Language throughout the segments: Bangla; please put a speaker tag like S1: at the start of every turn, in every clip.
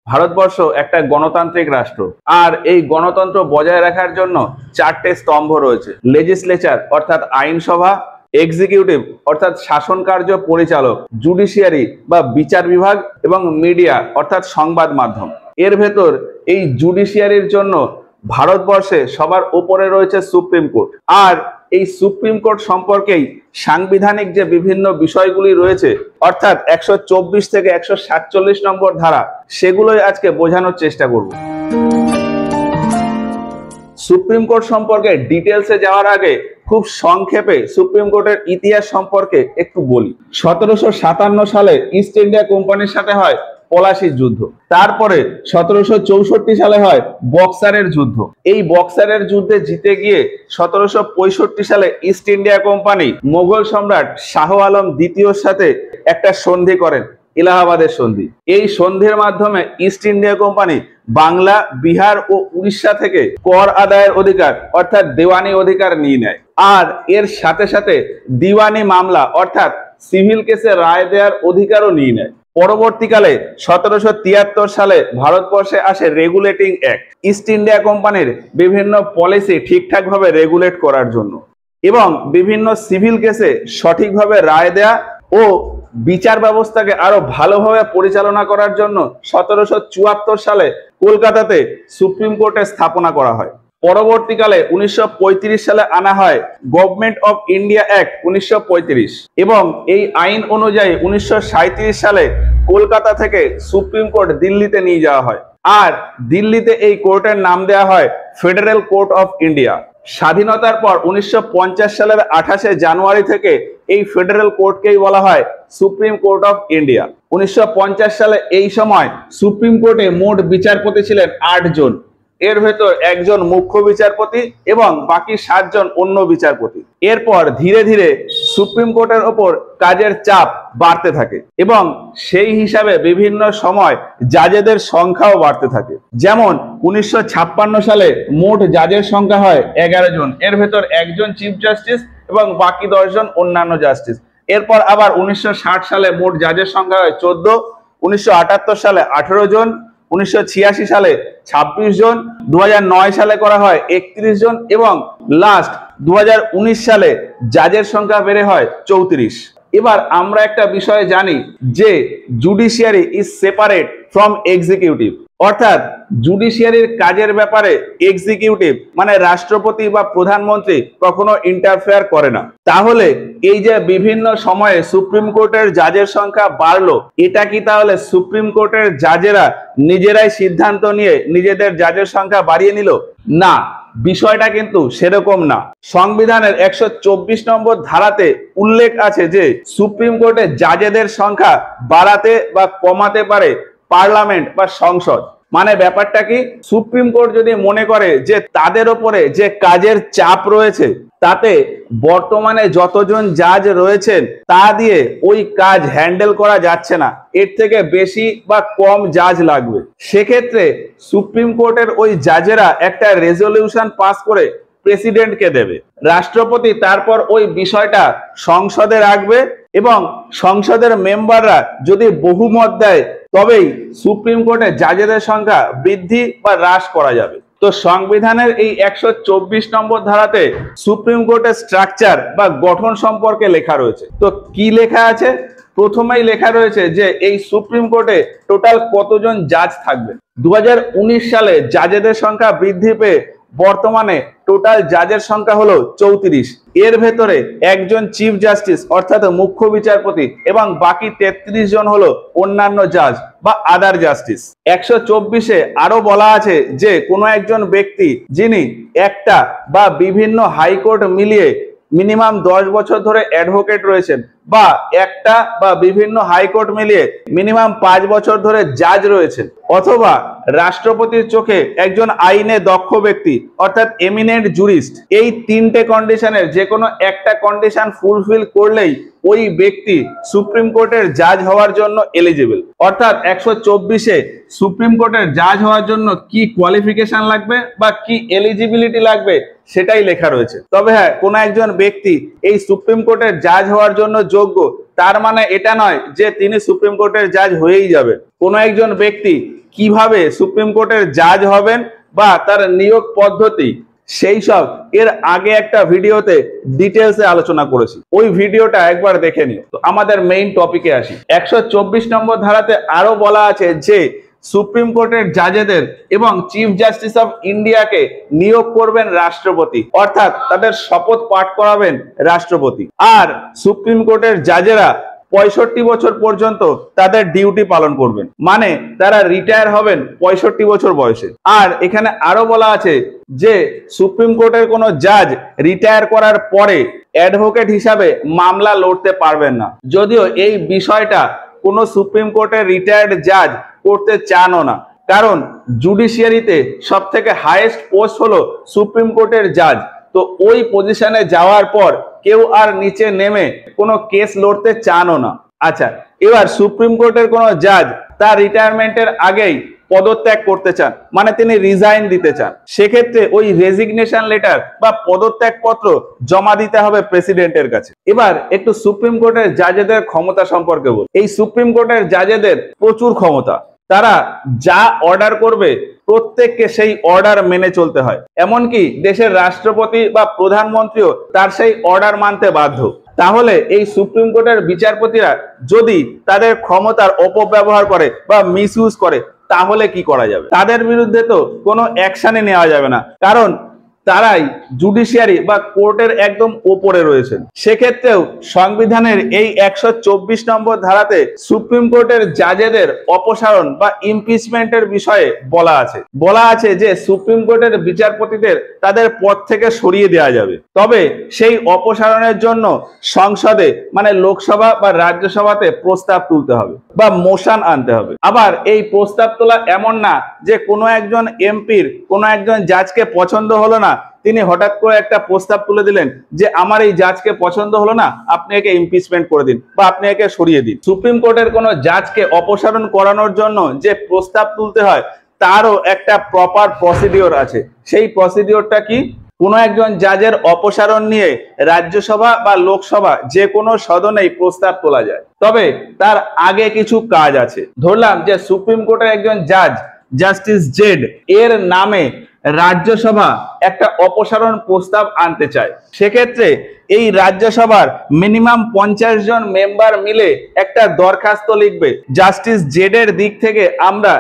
S1: ভারতবর্ষ একটা গণতান্ত্রিক রাষ্ট্র, আর এই গণতন্ত্র বজায় রাখার জন্য চারটে স্তম্ভ রয়েছে। লেজিসলেচার অর্থাৎ আইনসভা, এক্সিকিউটিভ অর্থাৎ শাসন কার্য পরিচালক, জুডিশিয়ারি বা বিচার বিভাগ এবং মিডিয়া অর্থাৎ সংবাদ মাধ্যম। এর ভেতর এই জুডিশিয়ারির জন্য ভারতবর্ষে সবার উপরে রয়েছে সুপ্রিম কোর্ট। আর এই সুপ্রিম কোর্ট সম্পর্কেই সাংবিধানিক যে বিভিন্ন বিষয়গুলি রয়েছে, অর্থাৎ 124 থেকে 147 নম্বর ধারা, সেগুলোই আজকে বোঝানোর চেষ্টা করব। সুপ্রিম কোর্ট সম্পর্কে ডিটেলসে যাওয়ার আগে খুব সংক্ষেপে সুপ্রিম কোর্টের ইতিহাস সম্পর্কে একটু বলি। 1757 সালে ইস্ট ইন্ডিয়া কোম্পানির সাথে হয় পলাশির যুদ্ধ। তারপরে 1764 সালে হয় বক্সারের যুদ্ধ। এই বক্সারের যুদ্ধে জিতে গিয়ে 1765 সালে ইস্ট ইন্ডিয়া কোম্পানি মোগল সম্রাট শাহ আলম দ্বিতীয়র সাথে একটা সন্ধি করেন, এলাহাবাদের সন্ধি। এই সন্ধির মাধ্যমে East India company Bangla, Bihar ও উড়িষ্যা থেকে কর আদায়ের অধিকার অর্থাৎ দেওয়ানি অধিকার নিয়ে নেয়। আর এর সাথে সাথে দিওয়ানি মামলা অর্থাৎ সিভিল কেসে রায় দেওয়ার অধিকারও নিয়ে নেয়। পরবর্তীকালে 1773 সালে ভারতবর্ষে আসে রেগুলেটিং অ্যাক্ট, ইস্ট ইন্ডিয়া কোম্পানির বিভিন্ন পলিসি ঠিকঠাকভাবে রেগুলেট করার জন্য এবং বিভিন্ন সিভিল কেসে সঠিকভাবে রায় দেয়া ও বিচার ব্যবস্থাকে আরো ভালোভাবে পরিচালনা করার জন্য 1774 সালে কলকাতাতে সুপ্রিম কোর্টের স্থাপনা করা হয়। পরবর্তীকালে 1935 সালে আনা হয় গভর্নমেন্ট অফ ইন্ডিয়া অ্যাক্ট 1935 এবং এই আইন অনুযায়ী 1937 সালে কলকাতা থেকে সুপ্রিম কোর্ট দিল্লিতে নিয়ে যাওয়া হয়। আর দিল্লিতে এই কোর্টের নাম দেওয়া হয় ফেডারেল কোর্ট অফ ইন্ডিয়া। স্বাধীনতার পর 1950 সালের 28শে জানুয়ারি থেকে এই ফেডারেল কোর্টকেই বলা হয় সুপ্রিম কোর্ট অফ ইন্ডিয়া। 1950 সালে এই সময় সুপ্রিম কোর্টে মোট বিচারপতি ছিলেন 8 জন। এর ভেতর একজন মুখ্য বিচারপতি এবং বাকি 7 জন অন্য বিচারপতি। এরপর ধীরে ধীরে সুপ্রিম কোর্টের ওপর কাজের চাপ বাড়তে থাকে এবং সেই হিসাবে বিভিন্ন সময় জাজেদের সংখ্যাও বাড়তে থাকে। যেমন 1956 সালে মোট জাজের সংখ্যা হয় 11 জন। এর ভেতর একজন চিফ জাস্টিস এবং বাকি 10 জন অন্যান্য জাস্টিস। এরপর আবার 1960 সালে মোট জাজের সংখ্যা হয় 14, 1978 সালে 18 জন, 1986 সালে 26 জন, 2009 সালে করা হয় 31 জন এবং লাস্ট 2019 সালে জাজের সংখ্যা বেড়ে হয় 34। এবার আমরা একটা বিষয় জানি যে judiciary is separate from executive, অর্থাৎ জুডিশিয়ারির কাজের ব্যাপারে এক্সিকিউটিভ মানে রাষ্ট্রপতি বা প্রধানমন্ত্রী কখনো ইন্টারফেয়ার করে না। তাহলে এই যে বিভিন্ন সময়ে সুপ্রিম কোর্টের জাজের সংখ্যা বাড়লো, এটা কি তাহলে সুপ্রিম কোর্টের জাজেরা নিজেরাই সিদ্ধান্ত নিয়ে নিজেদের জাজের সংখ্যা বাড়িয়ে নিল? না, বিষয়টা কিন্তু সেরকম না। সংবিধানের 124 নম্বর ধারাতে উল্লেখ আছে যে সুপ্রিম কোর্টে জাজেদের সংখ্যা বাড়াতে বা কমাতে পারে পার্লামেন্ট বা সংসদ। মানে ব্যাপারটা কি, সুপ্রিম কোর্ট যদি মনে করে যে তাদের উপরে যে কাজের চাপ রয়েছে তাতে বর্তমানে যতজন জাজ রয়েছেন তা দিয়ে ওই কাজ হ্যান্ডেল করা যাচ্ছে না, এর থেকে বেশি বা কম জাজ লাগবে, সেক্ষেত্রে সুপ্রিম কোর্টের ওই জাজেরা একটা রেজলিউশন পাস করে প্রেসিডেন্টকে দেবে। রাষ্ট্রপতি তারপর ওই বিষয়টা সংসদে রাখবে এবং সংসদের মেম্বাররা যদি বহুমত দেয় তবেই সুপ্রিম কোর্টে জাজেদের সংখ্যা বৃদ্ধি বা হ্রাস করা যাবে। তো সংবিধানের এই 124 নম্বর ধারাতে সুপ্রিম কোর্টের স্ট্রাকচার বা গঠন সম্পর্কে লেখা রয়েছে। তো কি লেখা আছে? প্রথমেই লেখা রয়েছে যে এই সুপ্রিম কোর্টে টোটাল কতজন জাজ থাকবে। 2019 সালে জাজেদের সংখ্যা বৃদ্ধি পেয়ে বর্তমানে টোটাল জাজের সংখ্যা হলো 34। এর ভেতরে একজন চিফ জাস্টিস অর্থাৎ মুখ্য বিচারপতি এবং বাকি 33 জন হলো অন্যান্য জাজ বা আদার জাস্টিস। 124-এ আরো বলা আছে যে কোনো একজন ব্যক্তি যিনি একটা বা বিভিন্ন হাইকোর্ট মিলিয়ে মিনিমাম 10 বছর ধরে অ্যাডভোকেট রয়েছেন বা একটা বা বিভিন্ন হাইকোর্ট মিলিয়ে মিনিমাম 5 বছর ধরে জাজ রয়েছেন, অথবা রাষ্ট্রপতির চোখে একজন আইনে দক্ষ ব্যক্তি অর্থাৎ এমিনেন্ট জুরিস্ট, এই 3টে কন্ডিশনের যে কোনো একটা কন্ডিশন ফুলফিল করলেই ওই ব্যক্তি সুপ্রিম কোর্টের জাজ হওয়ার জন্য এলিজিবল। অর্থাৎ 124-এ সুপ্রিম কোর্টের জাজ হওয়ার জন্য কি কোয়ালিফিকেশন লাগবে বা কি এলিজিবিলিটি লাগবে সেটাই লেখা রয়েছে। তবে হ্যাঁ, কোন একজন ব্যক্তি এই সুপ্রিম কোর্টের জাজ হওয়ার জন্য যোগ্য, তার মানে এটা নয় যে তিনি সুপ্রিম কোর্টের জাজ হয়েই যাবে। কোন একজন ব্যক্তি কিভাবে সুপ্রিম কোর্টের জাজ হবেন বা তার নিয়োগ পদ্ধতি, সেই সব এর আগে একটা ভিডিওতে ডিটেলসে আলোচনা করেছি, ওই ভিডিওটা একবার দেখে নিও। তো আমাদের মেইন টপিকে আসি। 124 নম্বর ধারাতে আরো বলা আছে যে সুপ্রিম কোর্টের জাজেদের এবং চিফ জাস্টিস অফ ইন্ডিয়াকে নিয়োগ করবেন রাষ্ট্রপতি, অর্থাৎ তাদের শপথ পাঠ করাবেন রাষ্ট্রপতি। আর সুপ্রিম কোর্টের জাজেরা 65 বছর পর্যন্ত তাদের ডিউটি পালন করবেন, মানে তারা রিটায়ার হবেন 65 বছর বয়সে। আর এখানে আরো বলা আছে যে সুপ্রিম কোর্টের কোনো জাজ রিটায়ার করার পরে অ্যাডভোকেট হিসাবে মামলা লড়তে পারবেন না, যদিও এই বিষয়টা কোনো সুপ্রিম কোর্টের রিটায়ার্ড জাজ করতে চানও না, কারণ জুডিশিয়ারিতে সব থেকে হাইয়েস্ট পোস্ট হলো সুপ্রিম কোর্টের জাজ। তো ওই পজিশনে যাওয়ার পর কেউ আর নিচে নেমে কোনো কেস লড়তে চানও না। আচ্ছা, এবার সুপ্রিম কোর্টের কোনো জাজ তার রিটায়ারমেন্টের আগেই পদত্যাগ করতে চান, মানে তিনি রিজাইন দিতে চান, সেক্ষেত্রে ওই রেজিগনেশন লেটার বা পদত্যাগ পত্র জমা দিতে হবে প্রেসিডেন্টের কাছে। এবার একটু সুপ্রিম কোর্টের জাজেদের ক্ষমতা সম্পর্কে বল। এই সুপ্রিম কোর্টের জাজেদের প্রচুর ক্ষমতা, তারা যা অর্ডার করবে প্রত্যেককে সেই অর্ডার মেনে চলতে হয়, এমনকি দেশের রাষ্ট্রপতি বা প্রধানমন্ত্রীও তার সেই অর্ডার মানতে বাধ্য। তাহলে এই সুপ্রিম কোর্টের বিচারপতিরা যদি তাদের ক্ষমতার অপব্যবহার করে বা মিসইউজ করে, তাহলে কি করা যাবে? তাদের বিরুদ্ধে তো কোনো অ্যাকশনই নেওয়া যাবে না, কারণ তারাই জুডিশিয়ারি বা কোর্টের একদম ওপরে রয়েছেন। সেক্ষেত্রেও সংবিধানের এই 124 নম্বর ধারাতে সুপ্রিম কোর্টের জাজেদের অপসারণ বা ইমপিচমেন্টের বিষয়ে বলা আছে যে সুপ্রিম কোর্টের বিচারপতিদের তাদের পদ থেকে সরিয়ে দেওয়া যাবে, তবে সেই অপসারণের জন্য সংসদে মানে লোকসভা বা রাজ্যসভাতে প্রস্তাব তুলতে হবে বা মোশন আনতে হবে। আবার এই প্রস্তাব তোলা এমন না যে কোনো একজন এমপির কোনো একজন জাজকে পছন্দ হলো না, তিনি হঠাৎ করে একটা প্রস্তাব তুলে দিলেন যে আমার এই জাজকে পছন্দ হলো না, আপনি একে ইমপিচমেন্ট করে দিন বা আপনি একে সরিয়ে দিন। সুপ্রিম কোর্টের কোনো জাজকে অপসারণ করানোর জন্য যে প্রস্তাব তুলতে হয়, তারও একটা প্রপার প্রসিডিওর আছে। সেই প্রসিডিওরটা কি? কোনো একজন জাজের অপসারণ নিয়ে রাজ্যসভা বা লোকসভা যে কোনো সদনেই প্রস্তাব তোলা যায়, তবে তার আগে কিছু কাজ আছে। ধরলাম যে সুপ্রিম কোর্টের একজন জাজ জাস্টিস জেড এর নামে রাজ্যসভা একটা অপসারণ প্রস্তাব আনতে চায়, সেক্ষেত্রে এই রাজ্যসভার মিনিমাম 50 জন মেম্বার মিলে একটা দরখাস্ত লিখবে, জাস্টিস জেড এর দিক থেকে আমরা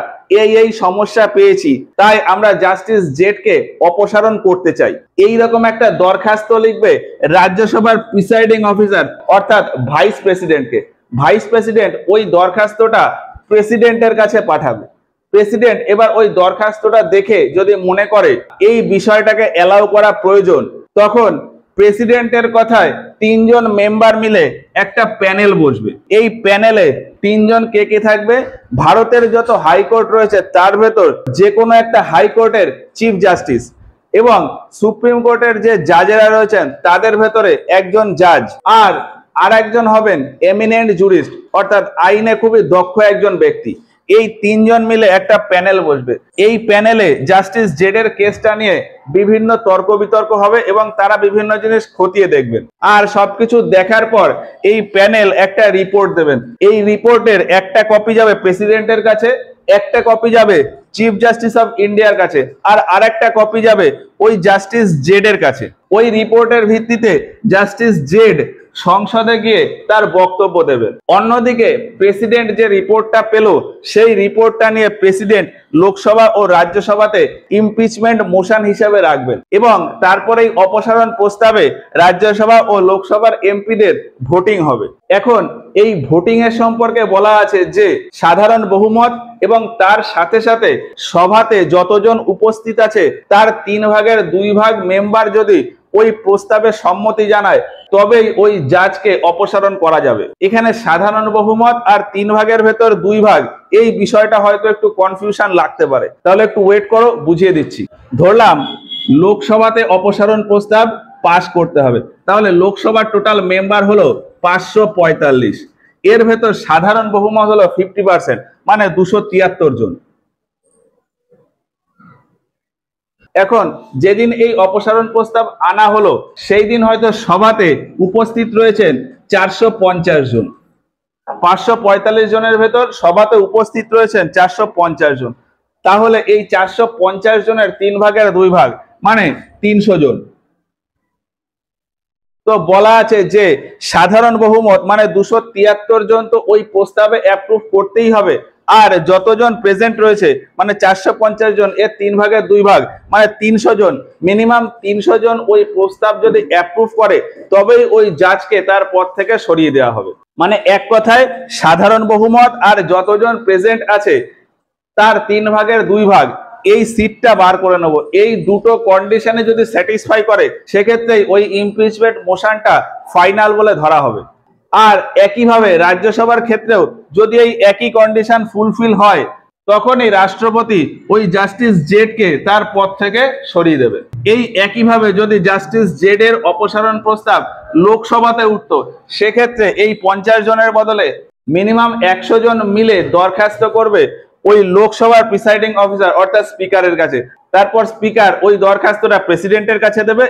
S1: এই সমস্যা পেয়েছি, তাই আমরা জাস্টিস জেড কে অপসারণ করতে চাই। এই রকম একটা দরখাস্ত লিখবে রাজ্যসভার প্রিসাইডিং অফিসার অর্থাৎ ভাইস প্রেসিডেন্টকে। ভাইস প্রেসিডেন্ট ওই দরখাস্তটা প্রেসিডেন্টের কাছে পাঠাবে। প্রেসিডেন্ট এবার ওই দরখাস্তটা দেখে যদি মনে করে এই বিষয়টাকে এলাও করা প্রয়োজন, তখন প্রেসিডেন্টের কথায় 3 জন মেম্বার মিলে একটা প্যানেল বসবে। এই প্যানেলে 3 জন কে থাকবে? ভারতের যত হাইকোর্ট রয়েছে তার ভেতর যে কোনো একটা হাইকোর্টের চিফ জাস্টিস এবং সুপ্রিম কোর্টের যে জাজেরা রয়েছেন তাদের ভেতরে একজন জাজ, আর একজন হবেন এমিনেন্ট জুরিস্ট অর্থাৎ আইনে খুবই দক্ষ একজন ব্যক্তি। এই 3 জন মিলে একটা প্যানেল বসবে। এই প্যানেলে জাস্টিস জেড এর কেসটা নিয়ে বিভিন্ন তর্ক বিতর্ক হবে এবং তারা বিভিন্ন জিনিস খতিয়ে দেখবেন, আর সবকিছু দেখার পর এই প্যানেল একটা রিপোর্ট দেবেন। এই রিপোর্টের একটা কপি যাবে প্রেসিডেন্টের কাছে, একটা কপি যাবে চিফ জাস্টিস অফ ইন্ডিয়ার কাছে, আর আরেকটা কপি যাবে ওই জাস্টিস জেড এর কাছে। ওই রিপোর্টের ভিত্তিতে জাস্টিস জেড সংসদে গিয়ে তার বক্তব্য দেবেন। অন্যদিকে প্রেসিডেন্ট যে রিপোর্টটা পেল, সেই রিপোর্টটা নিয়ে প্রেসিডেন্ট লোকসভা ও রাজ্যসভাতে ইমপিচমেন্ট মোশন হিসেবে রাখবেন এবং তারপরেই অপসারণ প্রস্তাবে রাজ্যসভা ও লোকসভার এমপিদের ভোটিং হবে। এখন এই ভোটিং এর সম্পর্কে বলা আছে যে সাধারণ বহুমত এবং তার সাথে সাথে সভাতে যতজন উপস্থিত আছে তার 3/2 মেম্বার যদি ওই প্রস্তাবে সম্মতি জানায়, তবেই ওই জাজকে অপসারণ করা যাবে। এখানে সাধারণ বহুমত আর 3/2 এই বিষয়টা হয়তো একটু কনফিউশন লাগতে পারে, তাহলে একটু ওয়েট করো, বুঝিয়ে দিচ্ছি। ধরলাম লোকসভাতে অপসারণ প্রস্তাব পাস করতে হবে, তাহলে লোকসভার টোটাল মেম্বার হলো 545, এর ভেতর সাধারণ বহুমত হলো 50%, মানে 273 জন। এখন যেদিন এই অপসারণ প্রস্তাব আনা হলো সেই দিন হয়তো সভাতে উপস্থিত রয়েছেন 450 জন, 545 জনের ভেতর সভাতে উপস্থিত রয়েছেন 450 জন। তাহলে এই 450 জনের 3 ভাগের 2 ভাগ মানে 300 জন। তো বলা আছে যে সাধারণ বহুমত মানে 273 জন তো ওই প্রস্তাবে অ্যাপ্রুভ করতেই হবে, আর যতজন প্রেজেন্ট রয়েছে মানে 450 জন এর 3 ভাগের 2 ভাগ মানে 300 জন, মিনিমাম 300 জন ওই প্রস্তাব যদি অ্যাপ্রুভ করে তবেই ওই জাজকে তার পদ থেকে সরিয়ে দেওয়া হবে। মানে এক কথায় সাধারণ বহুমত আর যতজন প্রেজেন্ট আছে তার 3 ভাগের 2 ভাগ এই সিটটা বার করে নেব। এই দুটো কন্ডিশনে যদি স্যাটিসফাই করে সেক্ষেত্রে ওই ইমপিচমেন্ট মোশনটা ফাইনাল বলে ধরা হবে। আর একইভাবে রাজ্যসভার ক্ষেত্রেও যদি এই একই কন্ডিশন ফুলফিল হয় তখনই রাষ্ট্রপতি ওই জাস্টিস জেডকে তার পদ থেকে সরিয়ে দেবে। এই একইভাবে যদি জাস্টিস জেড এর অপসারণ প্রস্তাব লোকসভাতে উঠত সেক্ষেত্রে এই 50 জনের বদলে মিনিমাম 100 জন মিলে দরখাস্ত করবে ওই লোকসভার প্রিসাইডিং অফিসার অর্থাৎ স্পিকারের কাছে। তারপর স্পিকার ওই দরখাস্তটা প্রেসিডেন্টের কাছে দেবে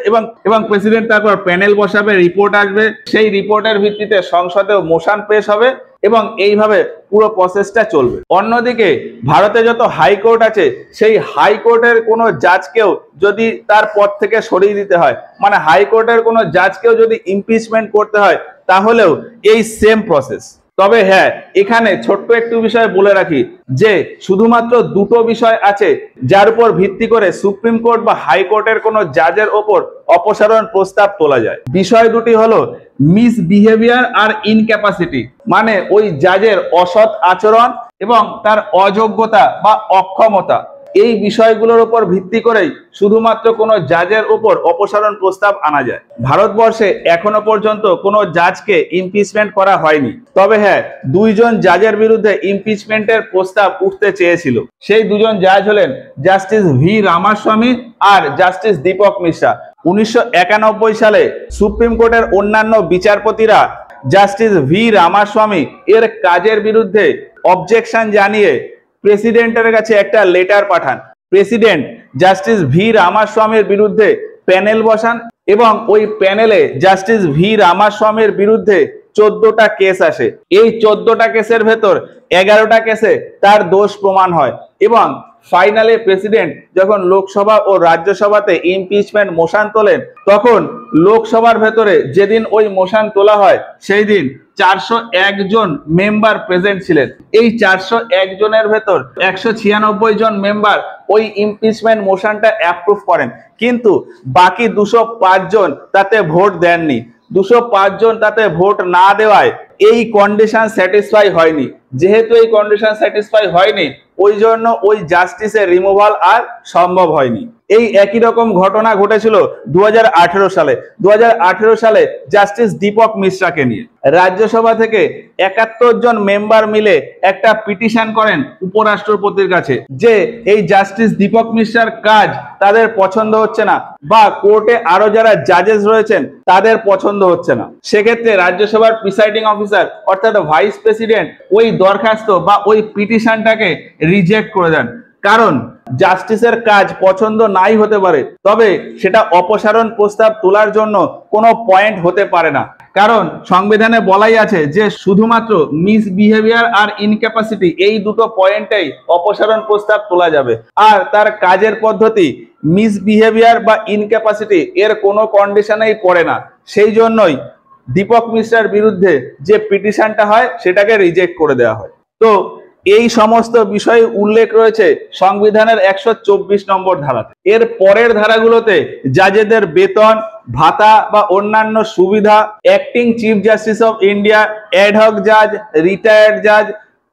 S1: এবং প্রেসিডেন্ট তারপর প্যানেল বসাবে, রিপোর্ট আসবে, সেই রিপোর্টের ভিত্তিতে সংসদেও মোশন পেশ হবে এবং এইভাবে পুরো প্রসেসটা চলবে। অন্যদিকে ভারতে যত হাইকোর্ট আছে সেই হাইকোর্টের কোনো জাজকেও যদি তার পদ থেকে সরিয়ে দিতে হয়, মানে হাইকোর্টের কোনো জাজকেও যদি ইমপিচমেন্ট করতে হয় তাহলেও এই সেম প্রসেস। তবে হ্যাঁ, এখানে ছোট্ট একটু বিষয় বলে রাখি যে শুধুমাত্র দুটো বিষয় আছে যার উপর ভিত্তি করে সুপ্রিম কোর্ট বা হাইকোর্টের কোনো জাজের ওপর অপসারণ প্রস্তাব তোলা যায়। বিষয় দুটি হলো মিসবিহেভিয়ার আর ইনক্যাপাসিটি, মানে ওই জাজের অসৎ আচরণ এবং তার অযোগ্যতা বা অক্ষমতা। এই বিষয়গুলোর উপর ভিত্তি করেই শুধুমাত্র কোনো জাজের উপর অপসারণ প্রস্তাব আনা যায়। ভারতবর্ষে এখনো পর্যন্ত কোনো জাজকে ইমপিচমেন্ট করা হয়নি। তবে হ্যাঁ, 2 জন জাজের বিরুদ্ধে ইমপিচমেন্টের প্রস্তাব উঠতে চেয়েছিল। সেই 2 জন জাজ হলেন জাস্টিস ভি রামাস্বামী আর জাস্টিস দীপক মিশ্রা। 1991 সালে সুপ্রিম কোর্টের অন্যান্য বিচারপতিরা জাস্টিস ভি রামাস্বামী এর কাজের বিরুদ্ধে অবজেকশন জানিয়ে প্রেসিডেন্টের কাছে একটা লেটার পাঠান। প্রেসিডেন্ট জাস্টিস ভি রামাস্বামীর বিরুদ্ধে প্যানেল বসান এবং ওই প্যানেলে জাস্টিস ভি রামাস্বামীর বিরুদ্ধে 14টা কেস আসে। এই 14টা কেসের ভেতর 11টা কেসে তার দোষ প্রমাণ হয় এবং ফাইনালে প্রেসিডেন্ট যখন লোকসভা ও রাজ্যসভাতে ইমপিচমেন্ট মোশন তোলেন তখন লোকসভার ভেতরে যেদিন ওই মোশন তোলা হয় সেই দিন 401 জন মেম্বার প্রেজেন্ট ছিলেন। এই 401 জনের ভেতর 196 জন মেম্বার ওই ইমপিচমেন্ট মোশনটা অ্যাপ্রুভ করেন, কিন্তু বাকি 205 জন তাতে ভোট দেননি। 205 জন তাতে ভোট না দেওয়ায় এই কন্ডিশন স্যাটিসফাই হয়নি। যেহেতু এই কন্ডিশন স্যাটিসফাই হয়নি ওই জন্য ওই জাস্টিসের রিমুভাল আর সম্ভব হয়নি। এই একই রকম ঘটনা ঘটেছিল 2018 সালে। 2018 সালে জাস্টিস দীপক মিশ্রাকে নিয়ে রাজ্যসভা থেকে 71 জন মেম্বার মিলে একটা পিটিশন করেন উপরাষ্ট্রপতির কাছে যে এই জাস্টিস দীপক মিশ্রার কাজ তাদের পছন্দ হচ্ছে না বা কোর্টে আরো যারা জাজেস রয়েছেন তাদের পছন্দ হচ্ছে না। সেক্ষেত্রে রাজ্যসভার প্রিসাইডিং অফিসার অর্থাৎ ভাইস প্রেসিডেন্ট ওই দরখাস্ত বা ওই পিটিশনটাকে রিজেক্ট করে দেন। কারণ জাস্টিসের কাজ পছন্দ নাই হতে পারে, তবে সেটা অপসারণ প্রস্তাব তোলার জন্য কোনো পয়েন্ট হতে পারে না। কারণ সংবিধানে বলাই আছে যে শুধুমাত্র মিসবিহেভিয়ার আর ইনক্যাপাসিটি এই দুটো পয়েন্টেই অপসারণ প্রস্তাব তোলা যাবে, আর তার কাজের পদ্ধতি মিসবিহেভিয়ার বা ইনক্যাপাসিটি এর কোনো কন্ডিশনেই পড়ে না। সেই জন্যই দীপক মিশ্রার বিরুদ্ধে যে পিটিশনটা হয় সেটাকে রিজেক্ট করে দেওয়া হয়। তো এই সমস্ত বিষয় উল্লেখ রয়েছে সংবিধানের 124 নম্বর ধারাতে। এর পরের ধারাগুলোতে জাজেদের বেতন, ভাতা বা অন্যান্য সুবিধা, acting chief justice of India, ad hoc জাজ, রিটায়ার্ড জাজ,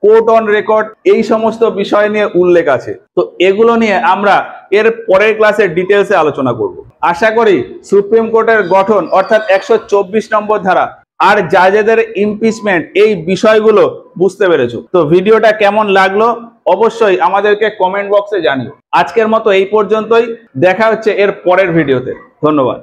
S1: কোর্ট অন রেকর্ড, এই সমস্ত বিষয় নিয়ে উল্লেখ আছে। তো এগুলো নিয়ে আমরা এর পরের ক্লাসে ডিটেলসে আলোচনা করব। আশা করি সুপ্রিম কোর্টের গঠন অর্থাৎ 124 নম্বর ধারা আর জাজেদের ইমপিচমেন্ট এই বিষয়গুলো বুঝতে পেরেছো। তো ভিডিওটা কেমন লাগলো অবশ্যই আমাদেরকে কমেন্ট বক্সে জানিও। আজকের মতো এই পর্যন্তই, দেখা হচ্ছে এর পরের ভিডিওতে। ধন্যবাদ।